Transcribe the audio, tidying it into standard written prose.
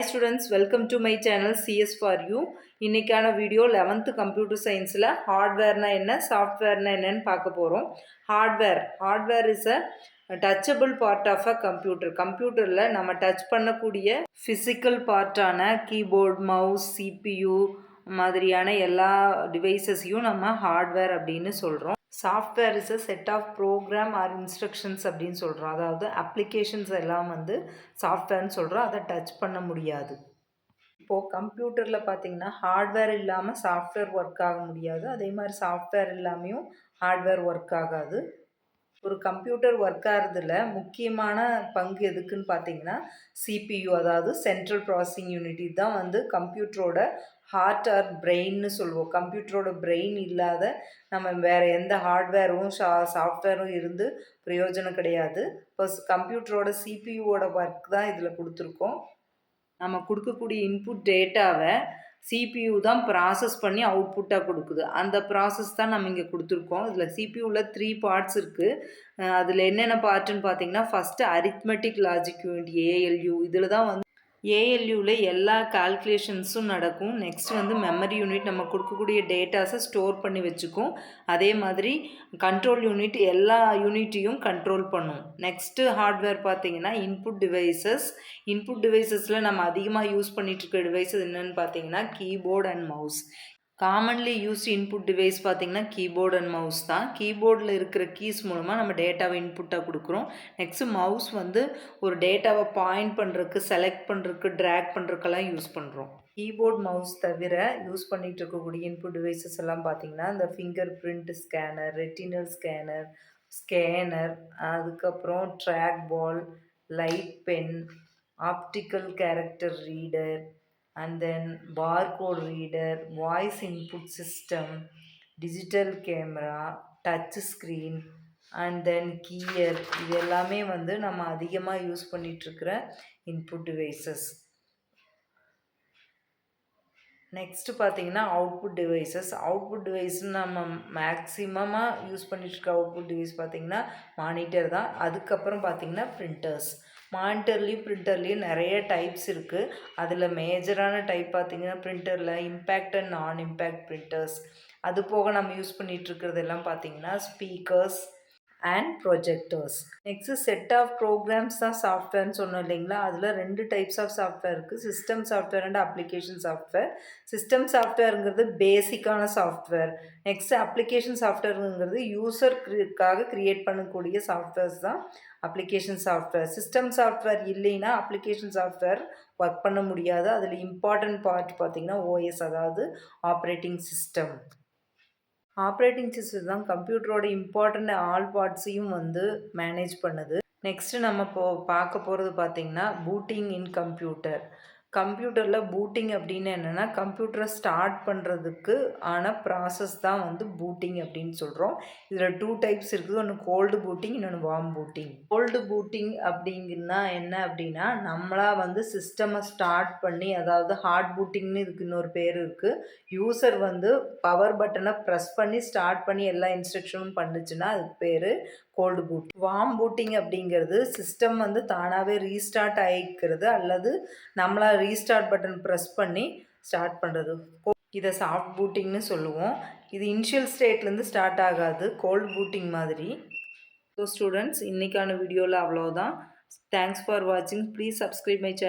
Hi students, welcome to my channel CS for you. இன்னைக்கான video 11th computer சயின்ஸில் ஹார்ட்வேர்னா என்ன சாஃப்ட்வேர்னா என்னன்னு பார்க்க போகிறோம். Hardware is a touchable part of a computer. கம்ப்யூட்டரில் நம்ம டச் பண்ணக்கூடிய ஃபிசிக்கல் பார்ட்டான கீபோர்ட், மவுஸ், சிபியு மாதிரியான எல்லா டிவைசஸையும் நம்ம ஹார்ட்வேர் அப்படின்னு சொல்கிறோம். Software is a set of program or instructions அப்படின்னு சொல்கிறோம். அதாவது அப்ளிகேஷன்ஸ் எல்லாம் வந்து சாஃப்ட்வேர்னு சொல்கிறோம். அதை டச் பண்ண முடியாது. இப்போது கம்ப்யூட்டரில் பார்த்திங்கன்னா ஹார்ட்வேர் இல்லாமல் சாஃப்ட்வேர் ஒர்க் ஆக முடியாது. அதே மாதிரி சாஃப்ட்வேர் இல்லாமையும் ஹார்ட்வேர் ஒர்க் ஆகாது. ஒரு கம்ப்யூட்டர் ஒர்க் ஆகிறதுல முக்கியமான பங்கு எதுக்குன்னு பார்த்தீங்கன்னா சிபியு, அதாவது சென்ட்ரல் ப்ராசஸிங் யூனிட். தான் வந்து கம்ப்யூட்டரோட ஹார்ட் ஆர் பிரெயின்னு சொல்லுவோம். கம்ப்யூட்டரோட பிரெயின் இல்லாத நம்ம வேறு எந்த ஹார்ட்வேரும் சாஃப்ட்வேரும் இருந்து பிரயோஜனம் கிடையாது. இப்போ கம்ப்யூட்டரோட சிபியூவோட ஒர்க் தான் இதில் கொடுத்துருக்கோம். நம்ம கொடுக்கக்கூடிய இன்புட் டேட்டாவை சிபியு தான் ப்ராசஸ் பண்ணி அவுட்புட்டாக கொடுக்குது. அந்த ப்ராசஸ் தான் நம்ம இங்கே கொடுத்துருக்கோம். இதில் சிபியூவில் 3 பார்ட்ஸ் இருக்குது. அதில் என்னென்ன பார்ட்டுன்னு பார்த்தீங்கன்னா, first arithmetic logic unit ALU. இதில் தான் வந்து ஏஎல்யூவில் எல்லா கால்குலேஷன்ஸும் நடக்கும். நெக்ஸ்ட் வந்து மெமரி யூனிட் நம்ம கொடுக்கக்கூடிய டேட்டாஸை ஸ்டோர் பண்ணி வச்சுக்கும். அதே மாதிரி கண்ட்ரோல் யூனிட் எல்லா யூனிட்டையும் கண்ட்ரோல் பண்ணும். நெக்ஸ்ட்டு ஹார்ட்வேர் பார்த்திங்கன்னா இன்புட் டிவைசஸில் நம்ம அதிகமாக யூஸ் பண்ணிகிட்ருக்க டிவைஸஸ் என்னென்னு பார்த்தீங்கன்னா keyboard and mouse. Commonly used input device பார்த்திங்கன்னா கீபோர்ட் அண்ட் மவுஸ் தான். கீபோர்டில் இருக்கிற கீஸ் மூலமாக நம்ம டேட்டாவை இன்புட்டாக கொடுக்குறோம். நெக்ஸ்ட்டு மவுஸ் வந்து ஒரு டேட்டாவை பாயிண்ட் பண்ணுறதுக்கு, செலக்ட் பண்ணுறதுக்கு, ட்ராக் பண்ணுறதுக்கெல்லாம் யூஸ் பண்ணுறோம். கீபோர்ட் மவுஸ் தவிர யூஸ் பண்ணிகிட்டு இருக்கக்கூடிய இன்புட் டிவைசஸ் எல்லாம் பார்த்திங்கன்னா இந்த finger print scanner, retinal scanner, அதுக்கப்புறம் track ball, light pen, optical character reader, and then barcode reader, voice input system, digital camera, touch screen, and then keyer. இது எல்லாமே வந்து நம்ம அதிகமாக யூஸ் பண்ணிகிட்ருக்கிற இன்புட் டிவைசஸ். நெக்ஸ்ட்டு பார்த்தீங்கன்னா அவுட்புட் டிவைஸ்ன்னு நம்ம மேக்ஸிமமாக use பண்ணிகிட்ருக்க output device பார்த்திங்கன்னா monitor தான். அதுக்கப்புறம் பார்த்திங்கன்னா பிரிண்டர்ஸ். பிரிண்டர்லேயும் நிறைய டைப்ஸ் இருக்குது. அதில் மேஜரான டைப் பார்த்திங்கன்னா பிரிண்டரில் impact and non impact printers. அது போக நம்ம யூஸ் பண்ணிகிட்ருக்கிறதெல்லாம் பார்த்திங்கன்னா speakers and projectors. Next set of programs தான் சாஃப்ட்வேர்னு சொன்னோம் இல்லைங்களா. அதில் 2 டைப்ஸ் ஆஃப் சாஃப்ட்வேர் இருக்குது. System software and application software. System சாஃப்ட்வேருங்கிறது பேசிக்கான சாஃப்ட்வேர். நெக்ஸ்ட்டு அப்ளிகேஷன் சாஃப்ட்வேருங்கிறது யூசருக்காக க்ரியேட் பண்ணக்கூடிய சாஃப்ட்வேர்ஸ் தான் அப்ளிகேஷன் சாஃப்ட்வேர். சிஸ்டம் சாஃப்ட்வேர் இல்லைன்னா அப்ளிகேஷன் சாஃப்ட்வேர் ஒர்க் பண்ண முடியாது. அதில் இம்பார்ட்டன்ட் பார்ட் பார்த்திங்கன்னா ஓஎஸ், அதாவது ஆப்ரேட்டிங் சிஸ்டம். ஆப்ரேட்டிங் சிஸ்டம் தான் கம்ப்யூட்டரோட இம்பார்ட்டண்ட் ஆல் பார்ட்ஸையும் வந்து மேனேஜ் பண்ணுது. நெக்ஸ்ட்டு நம்ம பார்க்க போகிறது பார்த்திங்கன்னா பூட்டிங் இன் கம்ப்யூட்டர். கம்ப்யூட்டரில் பூட்டிங் அப்படின்னு என்னென்னா கம்ப்யூட்டரை ஸ்டார்ட் பண்ணுறதுக்கு ஆன ப்ராசஸ் தான் வந்து பூட்டிங் அப்படின்னு சொல்கிறோம். இதில் 2 டைப்ஸ் இருக்குது. ஒன்று கோல்டு பூட்டிங், இன்னொன்று வார்ம் பூட்டிங். கோல்டு பூட்டிங் அப்படிங்கன்னா என்ன அப்படின்னா நம்மளாக வந்து சிஸ்டமை ஸ்டார்ட் பண்ணி, அதாவது ஹார்ட் பூட்டிங்னு இதுக்கு இன்னொரு பேர் இருக்குது. யூசர் வந்து பவர் பட்டனை ப்ரெஸ் பண்ணி ஸ்டார்ட் பண்ணி எல்லா இன்ஸ்ட்ரக்ஷனும் பண்ணுச்சுன்னா அதுக்கு பேர் கோல்டு பூட்டிங். வார்ம் பூட்டிங் அப்படிங்கிறது சிஸ்டம் வந்து தானாகவே ரீஸ்டார்ட் ஆகிக்கிறது, அல்லது நம்மளாக ரீஸ்டார்ட் பட்டன் ப்ரெஸ் பண்ணி ஸ்டார்ட் பண்ணுறது. இதை சாஃப்ட் பூட்டிங்னு சொல்லுவோம். இது இனிஷியல் ஸ்டேட்லேருந்து ஸ்டார்ட் ஆகாது, கோல்டு பூட்டிங் மாதிரி. ஸோ ஸ்டூடெண்ட்ஸ், இன்றைக்கான வீடியோவில் அவ்வளோதான். தேங்க்ஸ் ஃபார் வாட்சிங். Please subscribe my channel.